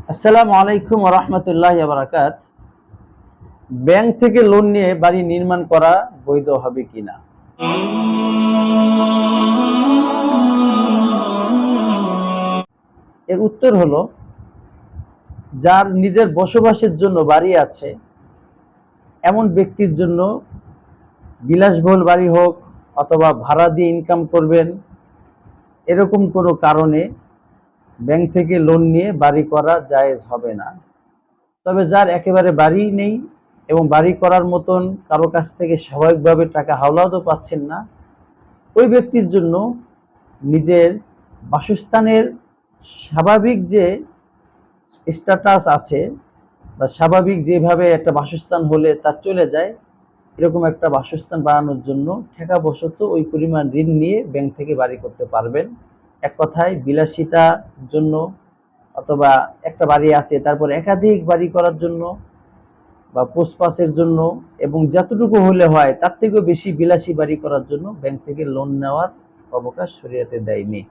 আসসালামু আলাইকুম ওয়া রাহমাতুল্লাহি ওয়া বারাকাত। ব্যাংক থেকে লোন নিয়ে বাড়ি নির্মাণ করা বৈধ হবে কিনা? এর উত্তর হলো, যার নিজের বসবাসের জন্য বাড়ি আছে এমন ব্যক্তির জন্য বিলাসবহুল বাড়ি হোক অথবা ভাড়া দিয়ে ইনকাম করবেন এরকম কোনো কারণে ব্যাংক থেকে লোন নিয়ে বাড়ি করা জায়েজ হবে না। তবে যার একেবারে বাড়ি নেই এবং বাড়ি করার মতন কারো কাছ থেকে স্বাভাবিকভাবে টাকা হাওলাতও পাচ্ছেন না, ওই ব্যক্তির জন্য নিজের বাসস্থানের স্বাভাবিক যে স্ট্যাটাস আছে বা স্বাভাবিক যেভাবে একটা বাসস্থান হলে তা চলে যায়, এরকম একটা বাসস্থান বানানোর জন্য ঠেকাবশত ওই পরিমাণ ঋণ নিয়ে ব্যাংক থেকে বাড়ি করতে পারবেন। এক কথায় বিলাসিতার জন্য অথবা একটা বাড়ি আছে তারপর একাধিক বাড়ি করার জন্য বা পোস্টপাসের জন্য এবং যতটুকু হলে হয় তার থেকেও বেশি বিলাসী বাড়ি করার জন্য ব্যাংক থেকে লোন নেওয়ার অবকাশ শরীয়তে দেয়নি।